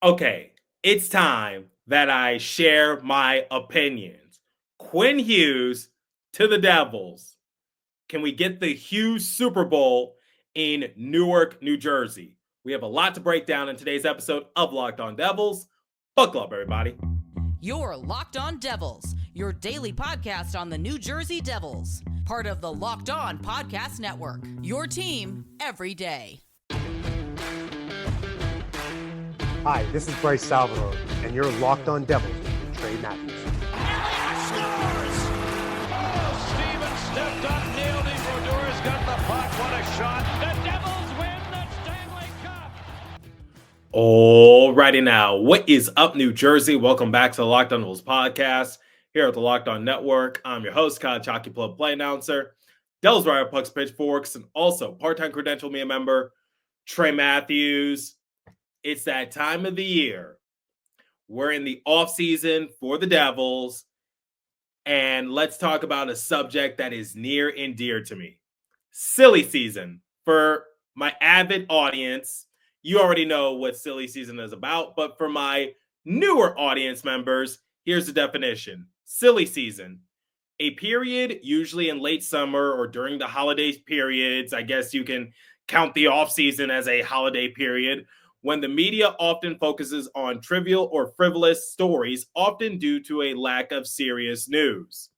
Okay, it's time that I share my opinions. Quinn Hughes to the Devils. Can we get the Hughes Super Bowl in Newark, New Jersey? We have a lot to break down in today's episode of Locked On Devils. Buckle up, everybody. You're Locked On Devils, your daily podcast on the New Jersey Devils, part of the Locked On Podcast Network, your team every day. Hi, this is Bryce Salvador, and you're Locked On Devils with Trey Matthews. Scores! Oh, Stevens stepped up, nailed it. Brodor's got the puck. What a shot. The Devils win the Stanley Cup. Alrighty now, what is up, New Jersey? Welcome back to the Locked On Devils podcast here at the Locked On Network. I'm your host, College Hockey Club play announcer, Devils Writer Pucks Pitchforks, and also part-time credential media member, Trey Matthews. It's that time of the year. We're in the off season for the Devils, and let's talk about a subject that is near and dear to me. Silly season. For my avid audience, you already know what silly season is about, but for my newer audience members, here's the definition. Silly season. A period usually in late summer or during the holiday periods. I guess you can count the off season as a holiday period, when the media often focuses on trivial or frivolous stories, often due to a lack of serious news.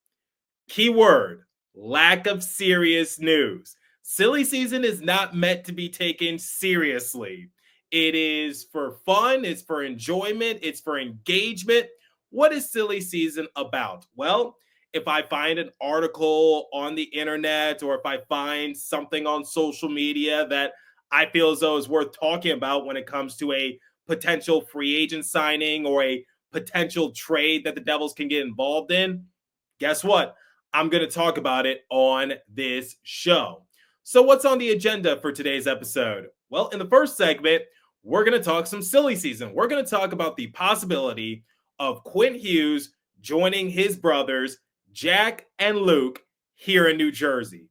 Keyword, lack of serious news. Silly season is not meant to be taken seriously. It is for fun, it's for enjoyment, it's for engagement. What is silly season about? Well, if I find an article on the internet or if I find something on social media that I feel as though is worth talking about when it comes to a potential free agent signing or a potential trade that the Devils can get involved in, guess what? I'm going to talk about it on this show. So what's on the agenda for today's episode? Well, in the first segment, we're going to talk some silly season. We're going to talk about the possibility of Quinn Hughes joining his brothers, Jack and Luke, here in New Jersey.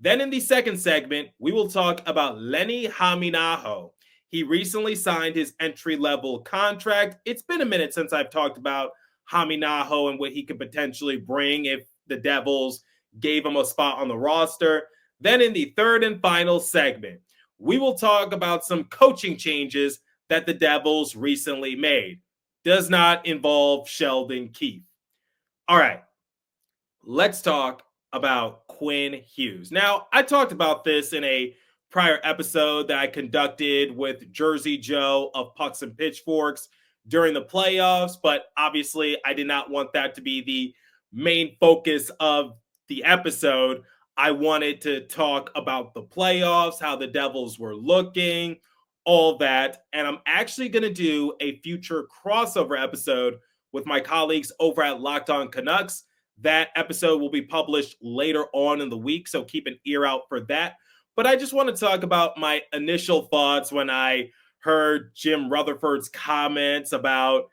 Then in the second segment, we will talk about Lenni Hameenaho. He recently signed his entry-level contract. It's been a minute since I've talked about Hameenaho and what he could potentially bring if the Devils gave him a spot on the roster. Then in the third and final segment, we will talk about some coaching changes that the Devils recently made. Does not involve Sheldon Keefe. All right, let's talk about Quinn Hughes. Now, I talked about this in a prior episode that I conducted with Jersey Joe of Pucks and Pitchforks during the playoffs, but obviously I did not want that to be the main focus of the episode. I wanted to talk about the playoffs, how the Devils were looking, all that, and I'm actually going to do a future crossover episode with my colleagues over at Locked On Canucks. That episode will be published later on in the week, so keep an ear out for that. But I just want to talk about my initial thoughts when I heard Jim Rutherford's comments about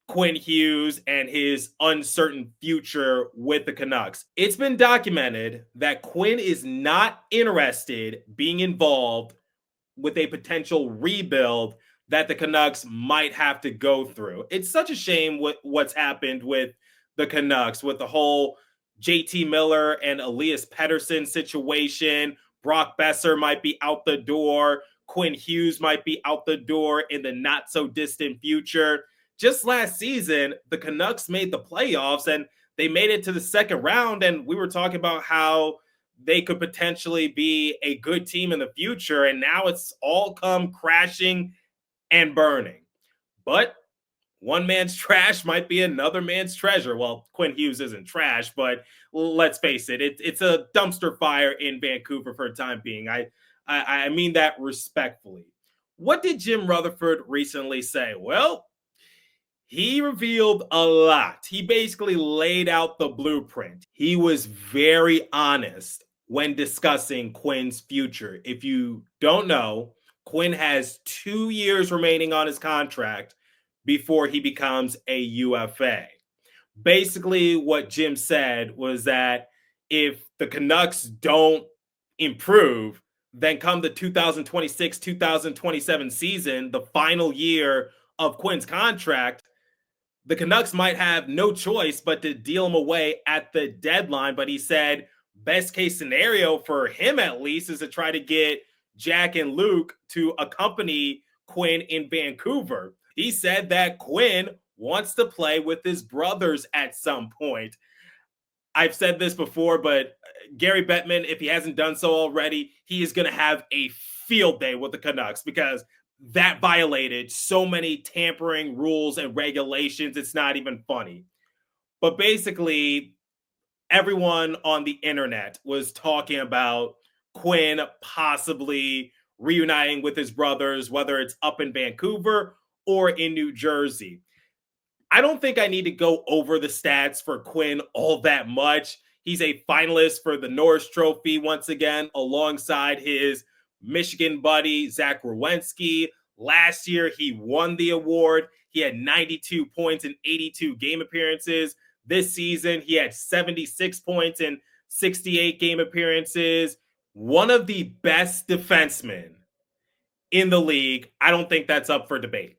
Quinn Hughes and his uncertain future with the Canucks. It's been documented that Quinn is not interested being involved with a potential rebuild that the Canucks might have to go through. It's such a shame what's happened with the Canucks, with the whole JT Miller and Elias Pettersson situation. Brock Besser might be out the door. Quinn Hughes might be out the door in the not so distant future. Just last season, the Canucks made the playoffs and they made it to the second round. And we were talking about how they could potentially be a good team in the future. And now it's all come crashing and burning. But one man's trash might be another man's treasure. Well, Quinn Hughes isn't trash, but let's face it, it's a dumpster fire in Vancouver for the time being. I mean that respectfully. What did Jim Rutherford recently say? Well, he revealed a lot. He basically laid out the blueprint. He was very honest when discussing Quinn's future. If you don't know, Quinn has 2 years remaining on his contract before he becomes a UFA. Basically, what Jim said was that if the Canucks don't improve, then come the 2026-2027 season, the final year of Quinn's contract, the Canucks might have no choice but to deal him away at the deadline. But he said best case scenario for him, at least, is to try to get Jack and Luke to accompany Quinn in Vancouver. He said that Quinn wants to play with his brothers at some point. I've said this before, but Gary Bettman, if he hasn't done so already, he is going to have a field day with the Canucks because that violated so many tampering rules and regulations. It's not even funny. But basically, everyone on the internet was talking about Quinn possibly reuniting with his brothers, whether it's up in Vancouver or in New Jersey. I don't think I need to go over the stats for Quinn all that much. He's a finalist for the Norris Trophy once again, alongside his Michigan buddy, Zach Werenski. Last year, he won the award. He had 92 points in 82 game appearances. This season, he had 76 points in 68 game appearances. One of the best defensemen in the league. I don't think that's up for debate.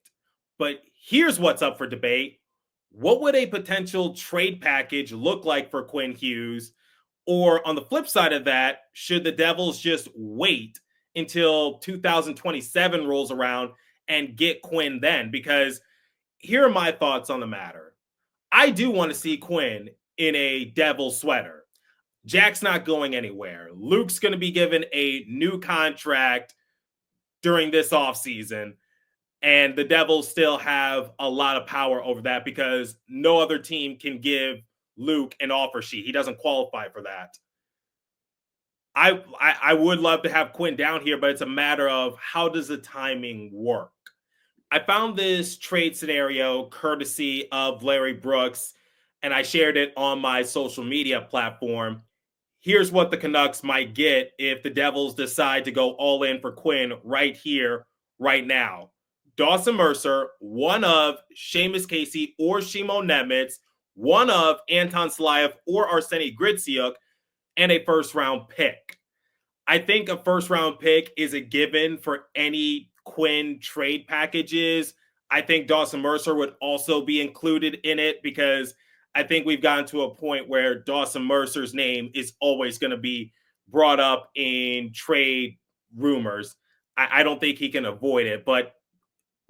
But here's what's up for debate. What would a potential trade package look like for Quinn Hughes? Or on the flip side of that, should the Devils just wait until 2027 rolls around and get Quinn then? Because here are my thoughts on the matter. I do want to see Quinn in a Devils sweater. Jack's not going anywhere. Luke's going to be given a new contract during this offseason. And the Devils still have a lot of power over that because no other team can give Luke an offer sheet. He doesn't qualify for that. I would love to have Quinn down here, but it's a matter of how does the timing work? I found this trade scenario courtesy of Larry Brooks, and I shared it on my social media platform. Here's what the Canucks might get if the Devils decide to go all in for Quinn right here, right now. Dawson Mercer, one of Seamus Casey or Shimo Nemitz, one of Anton Slayev or Arseny Gritsyuk, and a first-round pick. I think a first-round pick is a given for any Quinn trade packages. I think Dawson Mercer would also be included in it because I think we've gotten to a point where Dawson Mercer's name is always going to be brought up in trade rumors. I don't think he can avoid it, but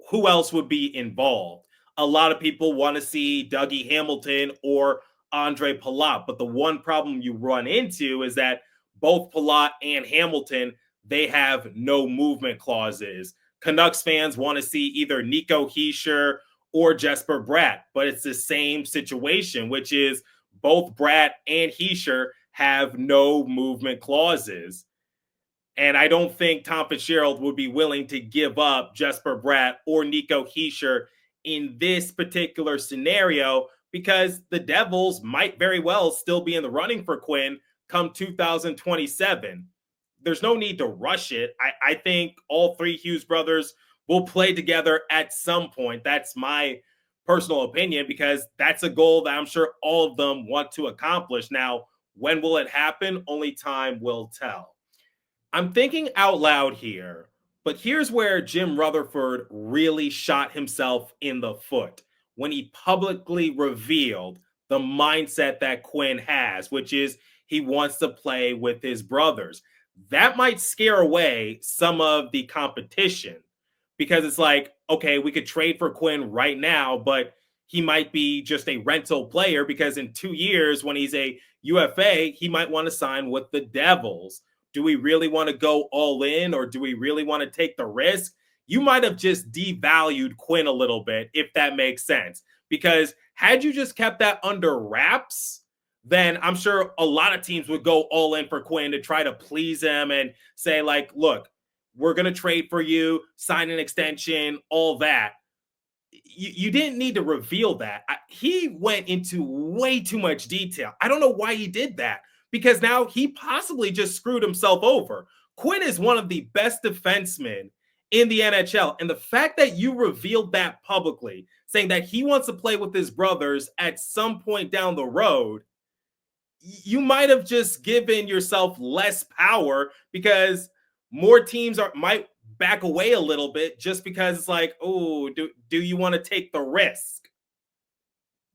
who else would be involved? A lot of people want to see Dougie Hamilton or Andre Palat, but the one problem you run into is that both Palat and Hamilton, they have no movement clauses. Canucks fans want to see either Nico Hischier or Jesper Bratt, but it's the same situation, which is both Bratt and Hischier have no movement clauses. And I don't think Tom Fitzgerald would be willing to give up Jesper Bratt or Nico Hischier in this particular scenario because the Devils might very well still be in the running for Quinn come 2027. There's no need to rush it. I think all three Hughes brothers will play together at some point. That's my personal opinion because that's a goal that I'm sure all of them want to accomplish. Now, when will it happen? Only time will tell. I'm thinking out loud here, but here's where Jim Rutherford really shot himself in the foot when he publicly revealed the mindset that Quinn has, which is he wants to play with his brothers. That might scare away some of the competition because it's like, okay, we could trade for Quinn right now, but he might be just a rental player because in 2 years when he's a UFA, he might want to sign with the Devils. Do we really want to go all in or do we really want to take the risk? You might have just devalued Quinn a little bit, if that makes sense. Because had you just kept that under wraps, then I'm sure a lot of teams would go all in for Quinn to try to please him and say, like, look, we're going to trade for you, sign an extension, all that. You didn't need to reveal that. He went into way too much detail. I don't know why he did that. Because now he possibly just screwed himself over. Quinn is one of the best defensemen in the NHL. And the fact that you revealed that publicly, saying that he wants to play with his brothers at some point down the road, you might have just given yourself less power because more teams might back away a little bit just because it's like, oh, do you want to take the risk?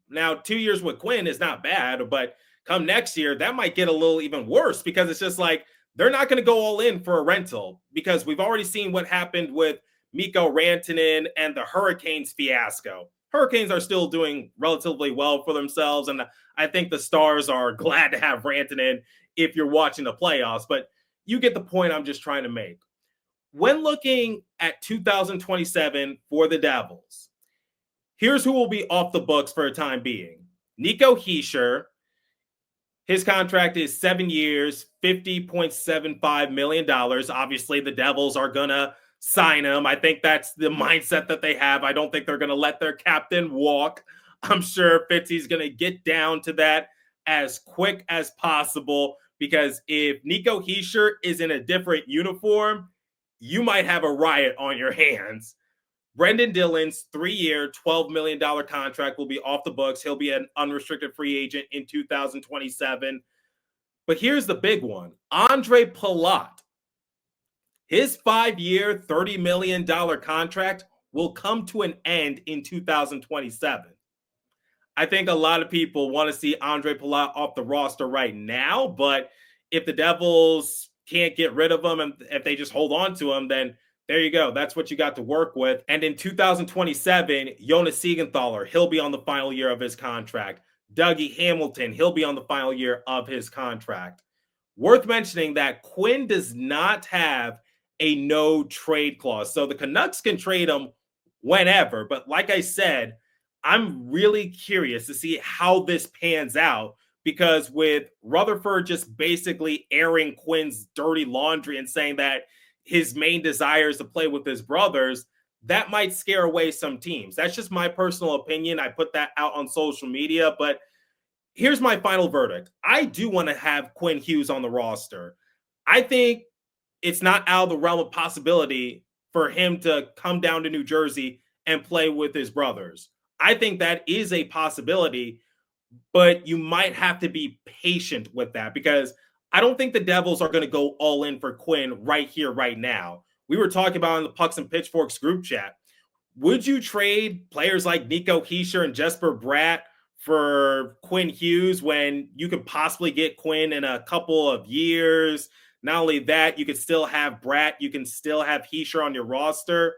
Now, 2 years with Quinn is not bad, but come next year, that might get a little even worse because it's just like they're not going to go all in for a rental because we've already seen what happened with Mikko Rantanen and the Hurricanes fiasco. Hurricanes are still doing relatively well for themselves, and I think the Stars are glad to have Rantanen if you're watching the playoffs, but you get the point I'm just trying to make. When looking at 2027 for the Devils, here's who will be off the books for a time being. Nico Hischier, his contract is 7 years, $50.75 million. Obviously, the Devils are going to sign him. I think that's the mindset that they have. I don't think they're going to let their captain walk. I'm sure Fitzy's going to get down to that as quick as possible because if Nico Hischier is in a different uniform, you might have a riot on your hands. Brendan Dillon's 3-year, $12 million contract will be off the books. He'll be an unrestricted free agent in 2027. But here's the big one. Andre Palat, his 5-year, $30 million contract will come to an end in 2027. I think a lot of people want to see Andre Palat off the roster right now, but if the Devils can't get rid of him and if they just hold on to him, then there you go. That's what you got to work with. And in 2027, Jonas Siegenthaler, he'll be on the final year of his contract. Dougie Hamilton, he'll be on the final year of his contract. Worth mentioning that Quinn does not have a no trade clause. So the Canucks can trade him whenever. But like I said, I'm really curious to see how this pans out because with Rutherford just basically airing Quinn's dirty laundry and saying that his main desire is to play with his brothers, that might scare away some teams. That's just my personal opinion. I put that out on social media, but here's my final verdict. I do want to have Quinn Hughes on the roster. I think it's not out of the realm of possibility for him to come down to New Jersey and play with his brothers. I think that is a possibility, but you might have to be patient with that because I don't think the Devils are going to go all in for Quinn right here, right now. We were talking about in the Pucks and Pitchforks group chat. Would you trade players like Nico Hischier and Jesper Bratt for Quinn Hughes when you could possibly get Quinn in a couple of years? Not only that, you could still have Bratt. You can still have Hischier on your roster.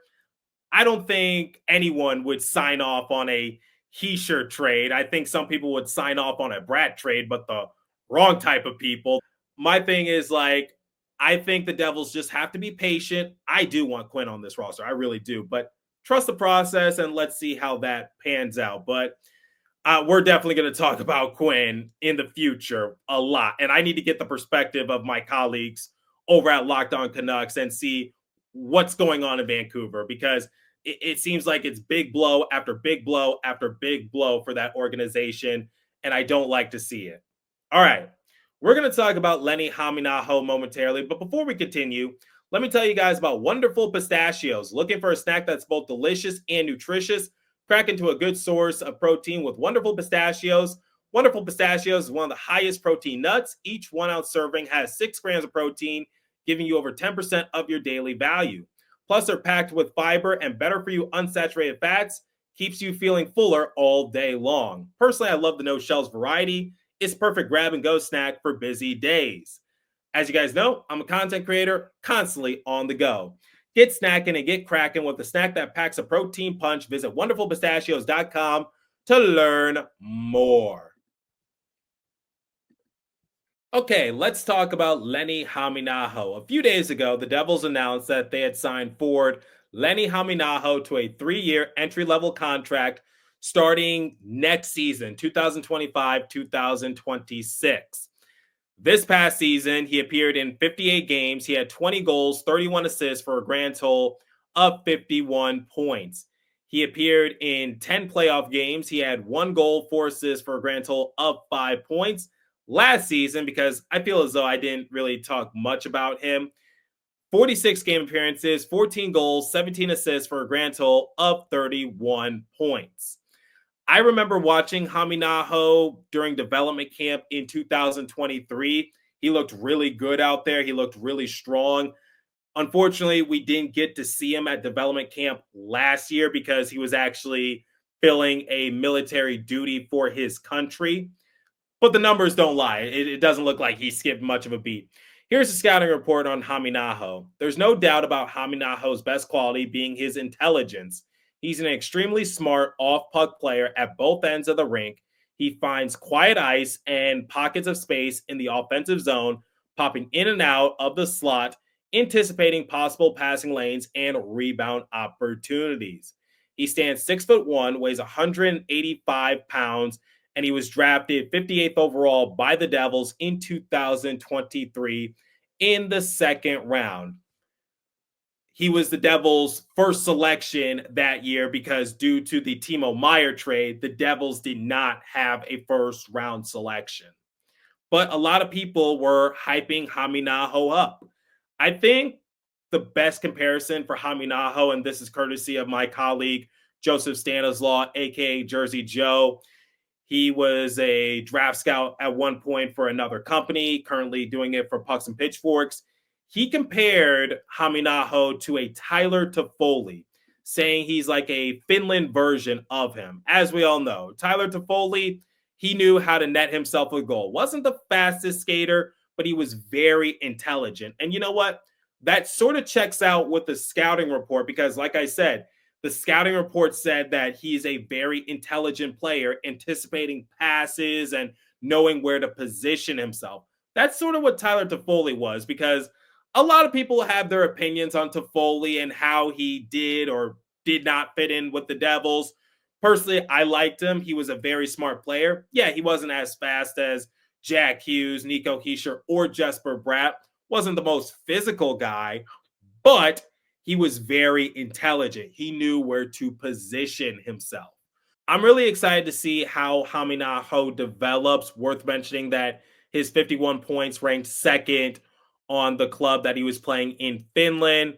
I don't think anyone would sign off on a Hischier trade. I think some people would sign off on a Bratt trade, but the wrong type of people. My thing is like, I think the Devils just have to be patient. I do want Quinn on this roster. I really do. But trust the process and let's see how that pans out. But we're definitely going to talk about Quinn in the future a lot. And I need to get the perspective of my colleagues over at Locked On Canucks and see what's going on in Vancouver because it seems like it's big blow after big blow after big blow for that organization. And I don't like to see it. All right. We're going to talk about Lenni Hameenaho momentarily, but before we continue, let me tell you guys about Wonderful Pistachios. Looking for a snack that's both delicious and nutritious? Crack into a good source of protein with Wonderful Pistachios. Wonderful Pistachios is one of the highest protein nuts. Each 1 ounce serving has 6 grams of protein, giving you over 10% of your daily value. Plus, they're packed with fiber and better for you unsaturated fats, keeps you feeling fuller all day long. Personally, I love the no shells variety. It's perfect grab and go snack for busy days. As you guys know, I'm a content creator, constantly on the go. Get snacking and get cracking with a snack that packs a protein punch. Visit wonderfulpistachios.com to learn more. Okay, let's talk about Lenni Hameenaho. A few days ago, the Devils announced that they had signed forward Lenni Hameenaho to a 3-year entry-level contract starting next season, 2025-2026. This past season, he appeared in 58 games. He had 20 goals, 31 assists for a grand total of 51 points. He appeared in 10 playoff games. He had 1 goal, 4 assists for a grand total of 5 points. Last season, because I feel as though I didn't really talk much about him, 46 game appearances, 14 goals, 17 assists for a grand total of 31 points. I remember watching Hameenaho during development camp in 2023. He looked really good out there. He looked really strong. Unfortunately, we didn't get to see him at development camp last year because he was actually filling a military duty for his country. But the numbers don't lie. It doesn't look like he skipped much of a beat. Here's a scouting report on Hameenaho. There's no doubt about Hameenaho's best quality being his intelligence. He's an extremely smart off-puck player at both ends of the rink. He finds quiet ice and pockets of space in the offensive zone, popping in and out of the slot, anticipating possible passing lanes and rebound opportunities. He stands 6'1", weighs 185 pounds, and he was drafted 58th overall by the Devils in 2023 in the second round. He was the Devils' first selection that year because due to the Timo Meier trade, the Devils did not have a first round selection. But a lot of people were hyping Hameenaho up. I think the best comparison for Hameenaho, and this is courtesy of my colleague Joseph Stanislaw, aka Jersey Joe. He was a draft scout at one point for another company, currently doing it for Pucks and Pitchforks. He compared Hameenaho to a Tyler Toffoli, saying he's like a Finland version of him. As we all know, Tyler Toffoli, he knew how to net himself a goal. Wasn't the fastest skater, but he was very intelligent. And you know what? That sort of checks out with the scouting report because, like I said, the scouting report said that he's a very intelligent player, anticipating passes and knowing where to position himself. That's sort of what Tyler Toffoli was because a lot of people have their opinions on Toffoli and how he did or did not fit in with the Devils. Personally, I liked him. He was a very smart player. Yeah, he wasn't as fast as Jack Hughes, Nico Hischier, or Jesper Bratt. Wasn't the most physical guy, but he was very intelligent. He knew where to position himself. I'm really excited to see how Hameenaho develops. Worth mentioning that his 51 points ranked second on the club that he was playing in Finland.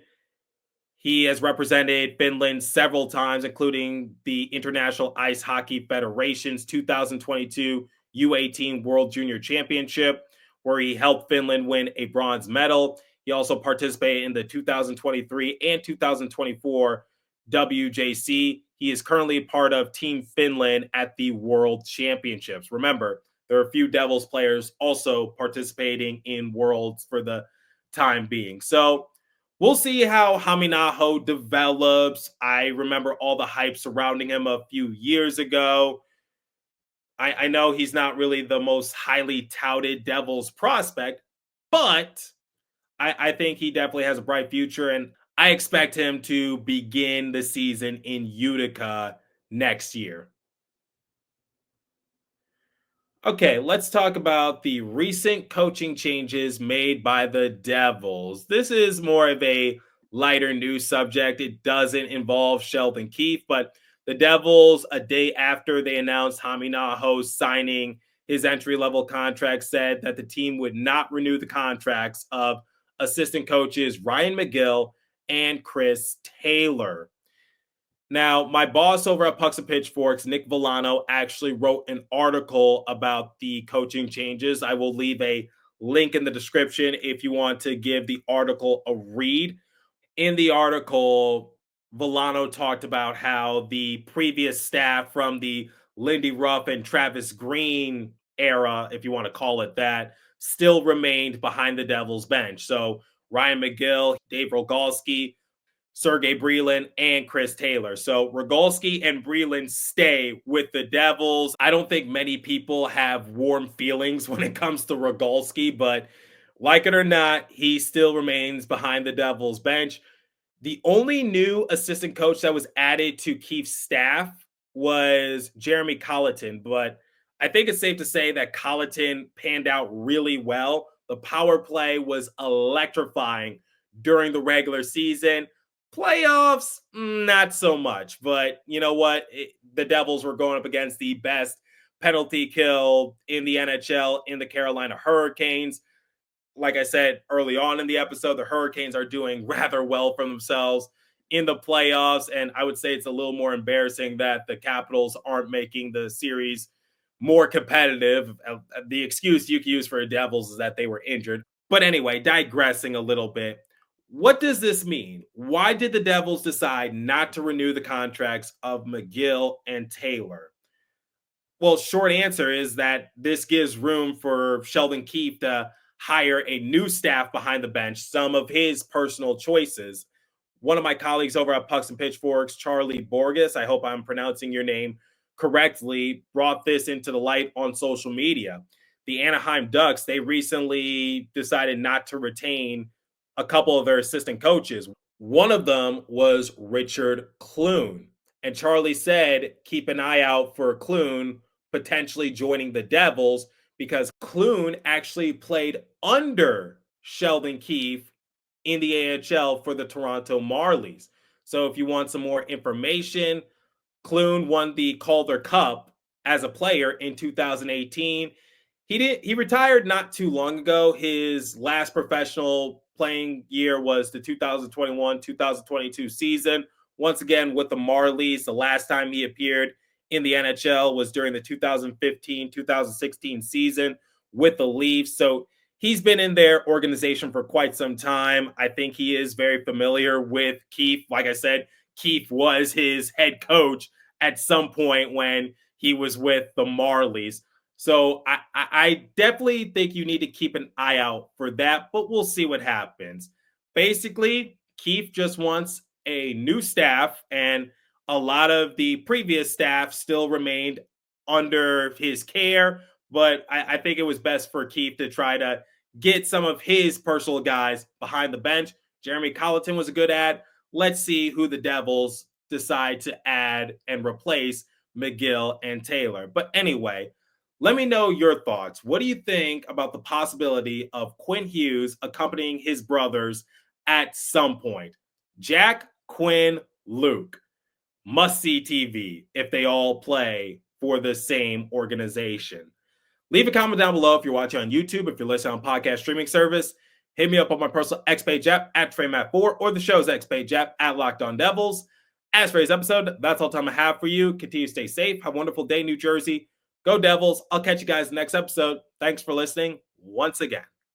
He has represented Finland several times, including the International Ice Hockey Federation's 2022 U18 World Junior Championship, where he helped Finland win a bronze medal. He also participated in the 2023 and 2024 WJC. He is currently part of Team Finland at the World Championships. Remember, there are a few Devils players also participating in Worlds for the time being. So we'll see how Hameenaho develops. I remember all the hype surrounding him a few years ago. I know he's not really the most highly touted Devils prospect, but I think he definitely has a bright future, and I expect him to begin the season in Utica next year. Okay, let's talk about the recent coaching changes made by the Devils. This is more of a lighter news subject. It doesn't involve Sheldon Keefe, but the Devils, a day after they announced Hameenaho signing his entry-level contract, said that the team would not renew the contracts of assistant coaches Ryan McGill and Chris Taylor. Now, my boss over at Pucks and Pitchforks, Nick Villano, actually wrote an article about the coaching changes. I will leave a link in the description if you want to give the article a read. In the article, Villano talked about how the previous staff from the Lindy Ruff and Travis Green era, if you want to call it that, still remained behind the Devils bench. So Ryan McGill, Dave Rogalski, Sergey Breland, and Chris Taylor. So Rogalski and Breland stay with the Devils. I don't think many people have warm feelings when it comes to Rogalski, but like it or not, he still remains behind the Devils bench. The only new assistant coach that was added to Keefe's staff was Jeremy Colleton, but I think it's safe to say that Colleton panned out really well. The power play was electrifying during the regular season. Playoffs, not so much. But you know what? The Devils were going up against the best penalty kill in the NHL in the Carolina Hurricanes. Like I said early on in the episode, the Hurricanes are doing rather well for themselves in the playoffs. And I would say it's a little more embarrassing that the Capitals aren't making the series more competitive. The excuse you can use for the Devils is that they were injured. But anyway, digressing a little bit. What does this mean? Why did the Devils decide not to renew the contracts of McGill and Taylor? Well, short answer is that this gives room for Sheldon Keefe to hire a new staff behind the bench, some of his personal choices. One of my colleagues over at Pucks and Pitchforks, Charlie Borges, I hope I'm pronouncing your name correctly, brought this into the light on social media. The Anaheim Ducks, they recently decided not to retain a couple of their assistant coaches. One of them was Richard Clune. And Charlie said, keep an eye out for Clune potentially joining the Devils because Clune actually played under Sheldon Keefe in the AHL for the Toronto Marlies. So if you want some more information, Clune won the Calder Cup as a player in 2018. He retired not too long ago. His last professional playing year was the 2021-2022 season. Once again with the Marlies. The last time he appeared in the NHL was during the 2015-2016 season with the Leafs. So he's been in their organization for quite some time. I think he is very familiar with Keefe. Like I said, Keefe was his head coach at some point when he was with the Marlies. So I definitely think you need to keep an eye out for that, but we'll see what happens. Basically, Keefe just wants a new staff, and a lot of the previous staff still remained under his care, but I think it was best for Keefe to try to get some of his personal guys behind the bench. Jeremy Colleton was a good ad. Let's see who the Devils decide to add and replace McGill and Taylor. But anyway, let me know your thoughts. What do you think about the possibility of Quinn Hughes accompanying his brothers at some point? Jack, Quinn, Luke. Must-see TV if they all play for the same organization. Leave a comment down below if you're watching on YouTube. If you're listening on podcast streaming service, hit me up on my personal X page app at TreyMatt4 or the show's X page app at Locked On Devils. As for today's episode, that's all the time I have for you. Continue to stay safe. Have a wonderful day, New Jersey. Go Devils. I'll catch you guys next episode. Thanks for listening once again.